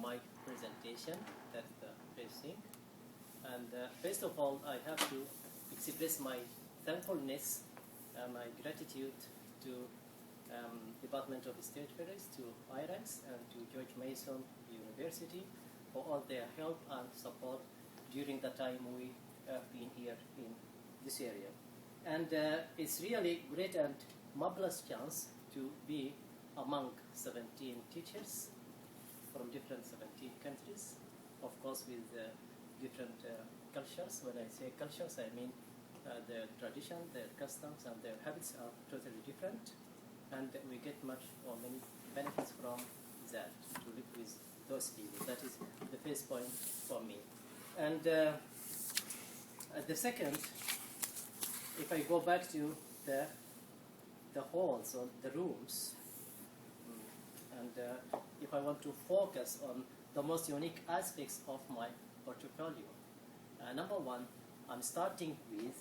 my presentation. That's the first thing. And first of all, I have to express my thankfulness and my gratitude to Department of State Affairs, to IRAX, and to George Mason University for all their help and support during the time we have been here in this area. And it's really great and marvelous chance to be among 17 teachers from different 17 countries, of course with different cultures. When I say cultures, I mean their tradition, their customs, and their habits are totally different, and we get much or many benefits from that, to live with those people. That is the first point for me. And the second, if I go back to the halls or the rooms, and if I want to focus on the most unique aspects of my portfolio, number one, I'm starting with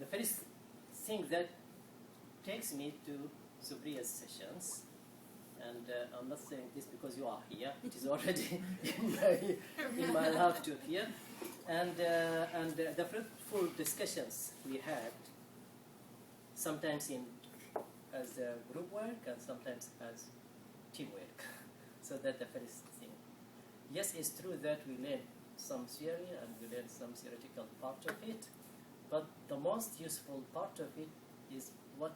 the first thing that takes me to Supriya's sessions. And I'm not saying this because you are here. It is already in my laptop here. And the fruitful discussions we had, sometimes as group work and sometimes as teamwork. So that's the first thing. Yes, it's true that we learn some theory and we learn some theoretical part of it, but the most useful part of it is what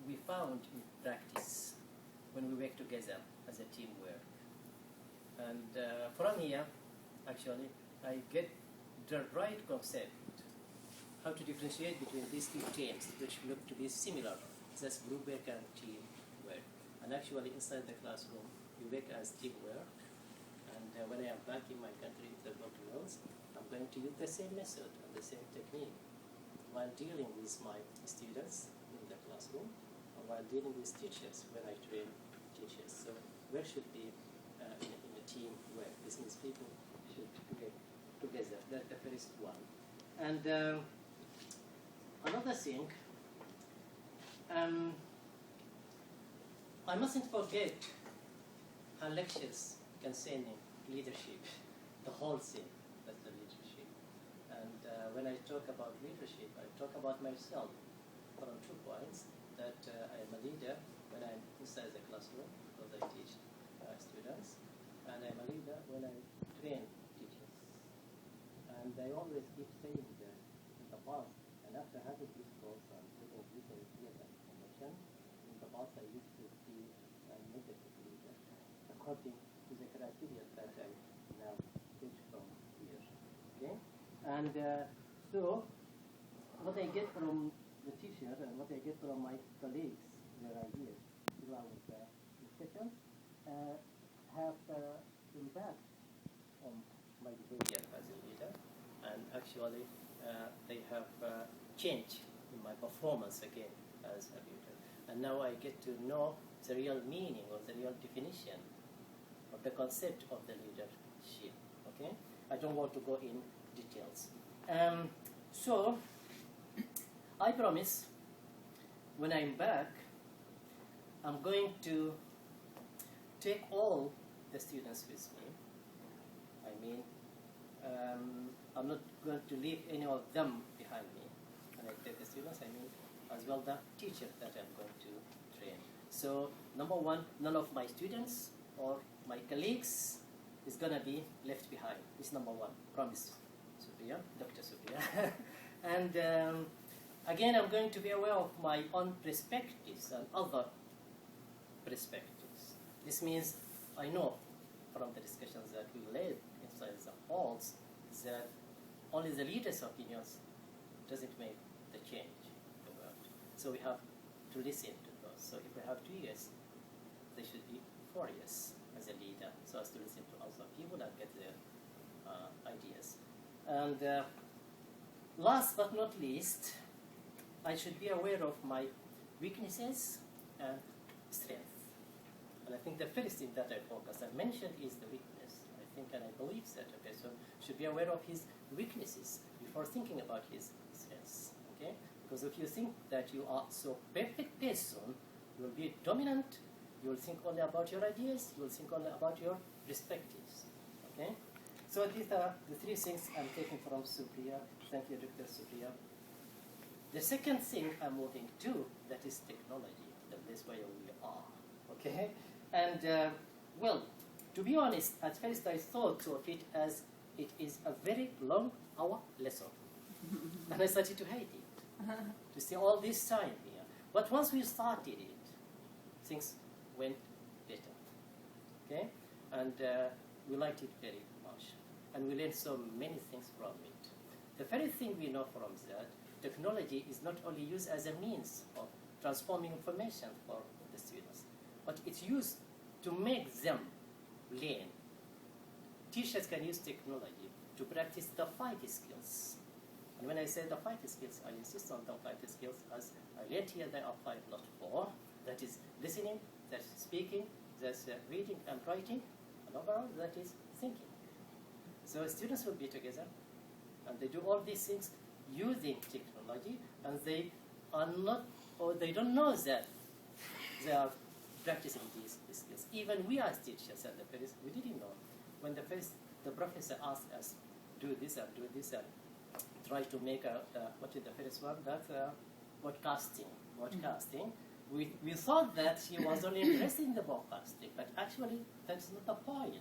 we found in practice when we work together as a teamwork. And from here, actually, I get the right concept, how to differentiate between these two teams, which look to be similar. That's group work and team work. And actually, inside the classroom, we work as teamwork. And when I am back in my country, the world, I'm going to use the same method and the same technique while dealing with my students in the classroom, and while dealing with teachers when I train teachers. So work should be in a team work. This means people should work together. That's the first one. And another thing, I mustn't forget her lectures concerning leadership, the whole thing, that's the leadership. And when I talk about leadership, I talk about myself from 2 points, that I am a leader when I'm inside the classroom, because I teach students, and I'm a leader when I train teachers. And I always keep saying that in the past, and after having this course and taking this idea and information, in the past I used to be a negative leader, according to the criteria that I now teach from here. Okay? And so, what I get from the teacher and what I get from my colleagues, their ideas throughout the discussion, have impact on my behavior as a leader, and actually they have changed in my performance again as a leader. And now I get to know the real meaning or the real definition of the concept of the leadership. Okay, I don't want to go in details. So I promise, when I'm back, I'm going to take all the students with me. I mean, I'm not going to leave any of them behind me. When I take the students, I mean as well the teacher that I'm going to train. So number one, none of my students or my colleagues is going to be left behind. This is number one, promise, Supriya, Dr. Supriya. And again, I'm going to be aware of my own perspectives and other perspectives. This means I know from the discussions that we led inside the halls that only the leaders' opinions doesn't make the change in the world. So we have to listen to those. So if we have 2 years, there should be 4 years as a leader, so as to listen to other people and get their ideas. And last but not least, I should be aware of my weaknesses and strength. And I think the first thing that I focus and mentioned is the weakness. I think and I believe that a person should be aware of his weaknesses before thinking about his strengths. Okay? Because if you think that you are so perfect person, you will be dominant You will think only about your ideas. You will think only about your perspectives. Okay? So these are the three things I'm taking from Supriya. Thank you, Dr. Supriya. The second thing I'm moving to, that is technology, the place where we are. Okay? And, well, to be honest, at first I thought of it as it is a very long hour lesson. And I started to hate it, to see all this time here. But once we started it, things went better. Okay? And we liked it very much. And we learned so many things from it. The very thing we know from that, technology is not only used as a means of transforming information for the students, but it's used to make them learn. Teachers can use technology to practice the 5 skills. And when I say the 5 skills, I insist on the 5 skills as I learned here there are 5, not 4. That is listening, that's speaking, that's reading and writing, and overall that is thinking. So students will be together, and they do all these things using technology, and they are not, or they don't know that they are practicing these skills. Even we as teachers at the first, we didn't know. When the professor asked us, do this and try to make what is the first one? That's broadcasting. We thought that she was only interested in the broadcasting, but actually that's not the point.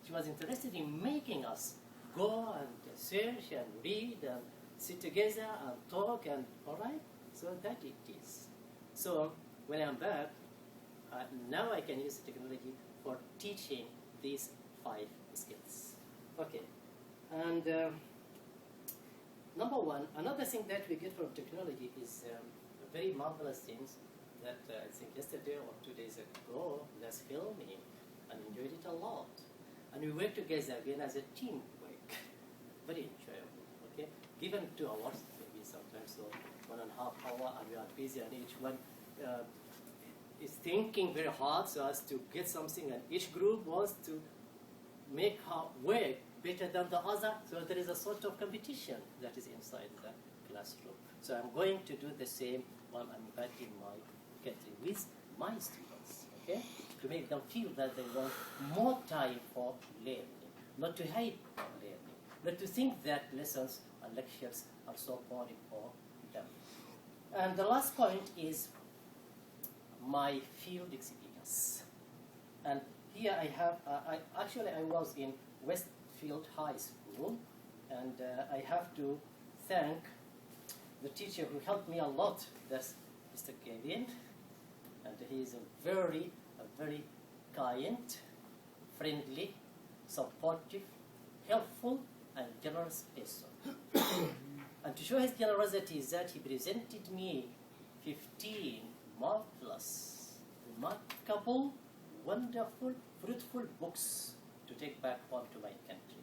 She was interested in making us go and search and read and sit together and talk, and all right, so that it is. So when I'm back, now I can use technology for teaching these 5 skills. Okay, and number one, another thing that we get from technology is very marvelous things that I think yesterday or 2 days ago, let's filming and enjoyed it a lot. And we work together again as a team work, very enjoyable. Okay, given 2 hours, maybe sometimes so 1.5 hours, and we are busy, and each one is thinking very hard so as to get something, and each group wants to make her work better than the other. So there is a sort of competition that is inside the classroom. So I'm going to do the same when I'm back in my country with my students. Okay, to make them feel that they want more time for learning, not to hate learning, not to think that lessons and lectures are so boring for them. And the last point is my field experience. And here I have, I was in Westfield High School, and I have to thank the teacher who helped me a lot. That's Mr. Kevin, and he is a very kind, friendly, supportive, helpful, and generous person. And to show his generosity is that he presented me 15 marvelous, remarkable, wonderful, fruitful books to take back home to my country.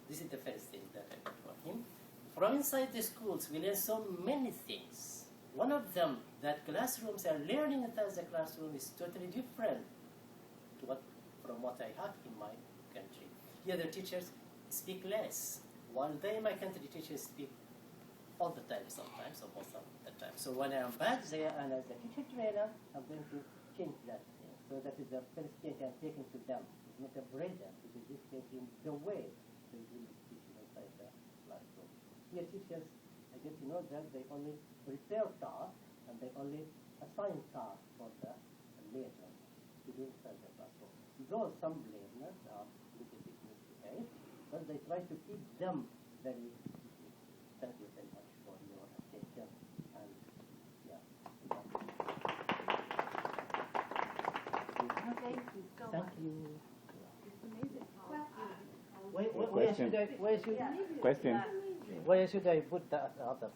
This is the first thing that I got from him. From inside the schools, we learn so many things. One of them, that classrooms are learning inside the classroom is totally different from what I had in my country. Here the teachers speak less, while there in my country teachers speak all the time sometimes, or most of the time. So when I'm back there and as a teacher trainer, I'm going to change that thing. So that is the first change I'm taking to them. It's not a breakdown, it is just changing the way they do the teaching inside the classroom. Here teachers, I get to know that they only prepare tasks and they only assign tasks for the learners to do inside the classroom. Though some learners are a little bit misbehaved, but they try to keep them very busy. Thank you very much for your attention. And yeah. Thank you so much. Thank you. It's amazing Where should I put the others?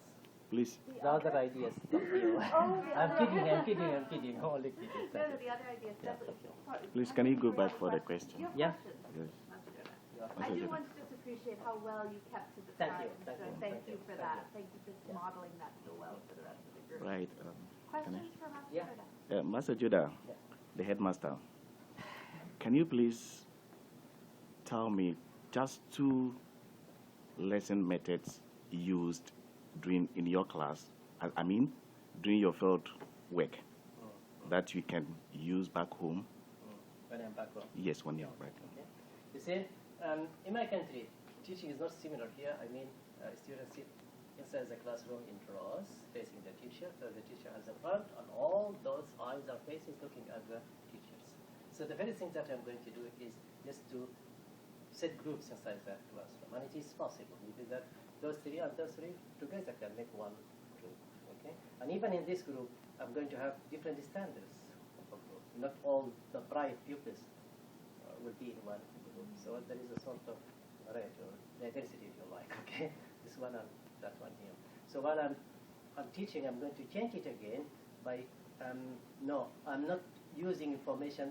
Please. The other ideas. I'm kidding. Only kidding. No, the other idea is definitely. Please, can you go back for the question? Yeah. Yes. I do want to just appreciate how well you kept to the Thank time. you, So thank thank you, you for thank that. you. Thank you for modeling that so well for the rest of the group. Right. Questions for Master Yeah. Joda? Master Joda, Yeah. the headmaster, can you please tell me just 2 lesson methods used in your class, I mean, during your field work? that you can use back home? When I'm back home. Yes, when you're back home. Okay. You see, in my country, teaching is not similar here. I mean, students sit inside the classroom in rows, facing the teacher. So the teacher has the front, and all those eyes are faces looking at the teachers. So the very thing that I'm going to do is just to set groups inside the classroom, and it is possible. Maybe that those three and those three together can make one group. Okay, and even in this group, I'm going to have different standards of a group. Not all the bright pupils will be in one group. So there is a sort of variety or diversity, if you like. Okay, this one and that one here. So while I'm teaching, I'm going to change it again by no, I'm not using information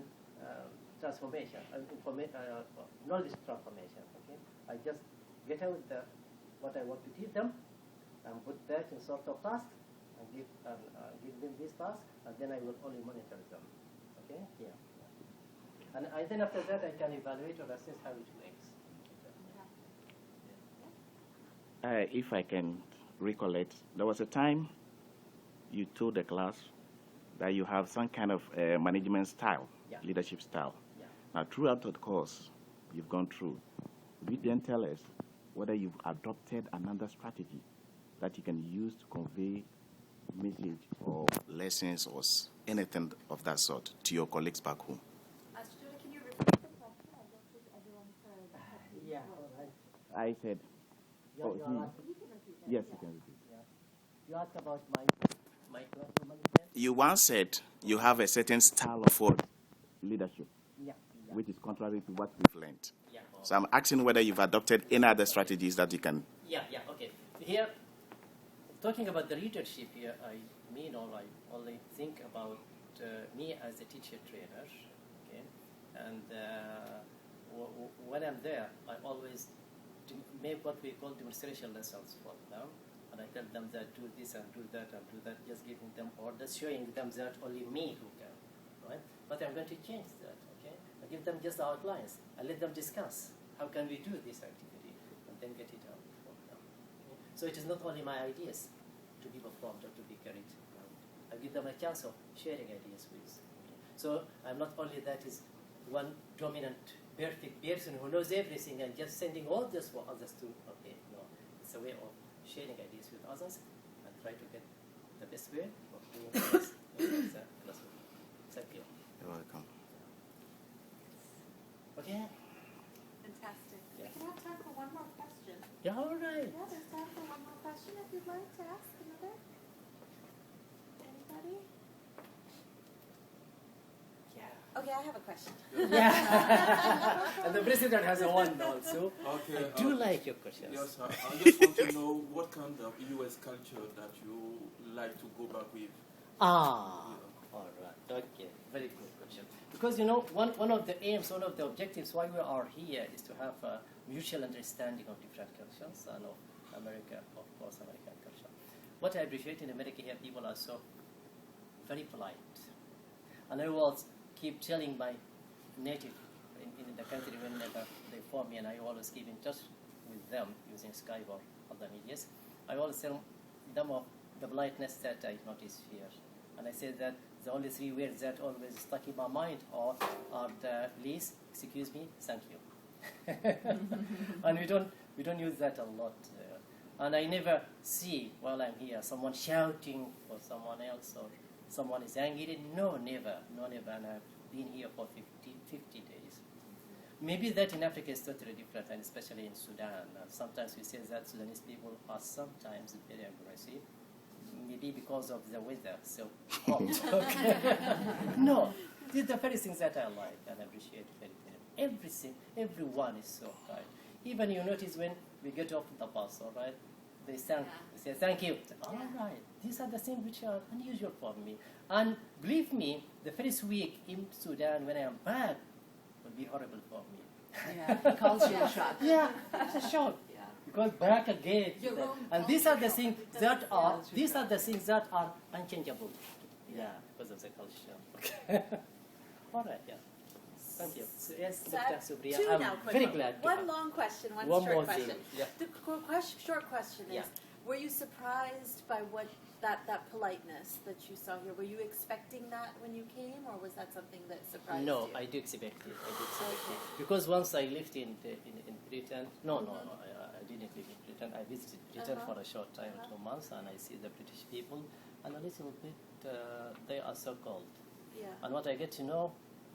transformation, knowledge transformation. Okay, I just get out what I want to teach them and put that in sort of task and give them this task, and then I will only monitor them. Okay, yeah. And then after that, I can evaluate or assess how it makes. If I can recollect, there was a time you told the class that you have some kind of management style, leadership style. Yeah. Now, throughout the course you've gone through, you didn't tell us whether you've adopted another strategy that you can use to convey message or lessons or anything of that sort to your colleagues back home. Joda, can you repeat the question? I don't think everyone heard. Yeah, all right. I said, You're asking, You can repeat that. yes, you can repeat. yeah. You asked about my classroom management? You once said you have a certain style of what? Leadership, Yeah. which is contrary to what we've learned. Yeah. So I'm asking whether you've adopted any other strategies that you can. Yeah, okay. Here, talking about the leadership here, I only think about me as a teacher trainer, okay? And when I'm there, I always make what we call demonstration lessons for them. And I tell them that do this and do that and do that, just giving them orders, showing them that only me who can, right? But I'm going to change that, okay? I give them just the outlines. I let them discuss how can we do this activity, and then get it out for them. Okay? So it is not only my ideas to be performed or to be carried out. I give them a chance of sharing ideas with. Okay? So I'm not only that is one dominant, perfect person who knows everything and just sending all this for others to. Okay, no, it's a way of sharing ideas with others and try to get the best way of doing this in the classroom. Thank you. You're welcome. Okay? Fantastic. Yeah. We can have time for one more question. Yeah, all right. Yeah, there's time for one more question if you'd like to ask another. Anybody? Yeah. Okay, I have a question. Yeah. And the president has a one also. Okay. I do like your questions. Yes, sir. I just want to know what kind of U.S. culture that you like to go back with. All right. Okay. Very good question. Because, one of the aims, one of the objectives why we are here is to have a mutual understanding of different cultures and of America, of course, American culture. What I appreciate in America here, people are so very polite. And I will keep telling my native in the country whenever they phone me, and I always keep in touch with them using Skype or other medias. I always tell them of the politeness that I notice here. And I say that the only three words that always stuck in my mind are the please, excuse me, thank you. And we don't use that a lot. And I never see while I'm here someone shouting for someone else or someone is angry. No, never. And I've been here for 50 days. Maybe that in Africa is totally different, and especially in Sudan. Sometimes we say that Sudanese people are sometimes very aggressive. Maybe because of the weather, so hot. Okay. No, these are the very things that I like and appreciate very, very. Everything, everyone is so kind. Even you notice when we get off the bus, all right, they say thank you. All right, these are the things which are unusual for me. And believe me, the first week in Sudan when I am back will be horrible for me. Yeah, it calls you a shock. Yeah, it's a shock. Because back again, and these are the things that are unchangeable. Yeah, because of the culture. Okay. All right. Yeah. Thank you. So, yes, Dr. Supriya, Two I'm now, very glad. One long question, one more short thing. question. Yeah. The short question is, Were you surprised by what that politeness that you saw here? Were you expecting that when you came, or was that something that surprised you? No, I do expect it. I do expect it. Because once I lived in Britain, no, I didn't live in Britain. I visited Britain for a short time, 2 months, and I see the British people, and a little bit, they are so cold. Yeah. And what I get to know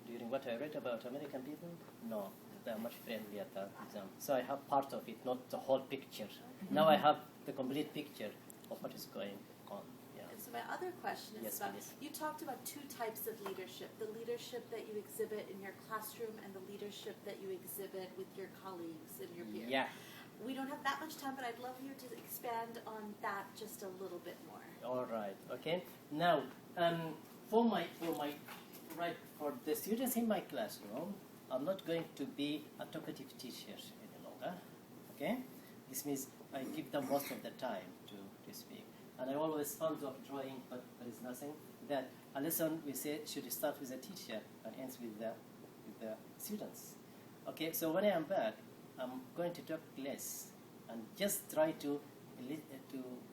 during what I read about American people, no, they are much friendlier than them. So I have part of it, not the whole picture. Now I have the complete picture of what is going on. Yeah. And so my other question is Yes, about, please. you talked about two types of leadership, the leadership that you exhibit in your classroom and the leadership that you exhibit with your colleagues and your peers. Yeah. We don't have that much time, but I'd love you to expand on that just a little bit more. All right. Okay. Now, for the students in my classroom, I'm not going to be a talkative teacher any longer. Okay. This means I give them most of the time to speak, and I always fond of drawing, but there is nothing that a lesson we say should start with the teacher and ends with the students. Okay. So when I am back, I'm going to talk less and just try to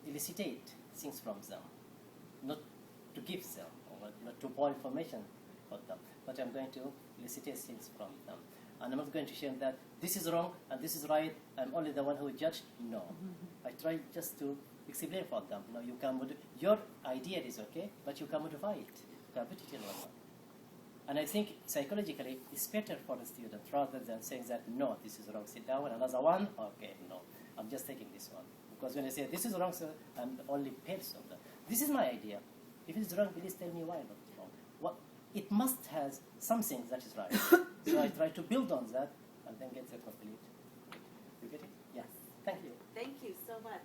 elicitate things from them, not to give them or not to pour information for them, but I'm going to elicitate things from them. And I'm not going to show them that this is wrong and this is right, I'm only the one who judged. No. I try just to explain for them. No, you can your idea is okay, but you can modify it. You can put it in one. And I think psychologically it's better for the student rather than saying that, no, this is wrong, sit down, another one, okay, no, I'm just taking this one. Because when I say this is wrong, sir, I'm the only person. This is my idea. If it's wrong, please tell me why not wrong. What, it must have something that is right. So I try to build on that and then get the complete. You get it? Yes. Thank you. Thank you so much.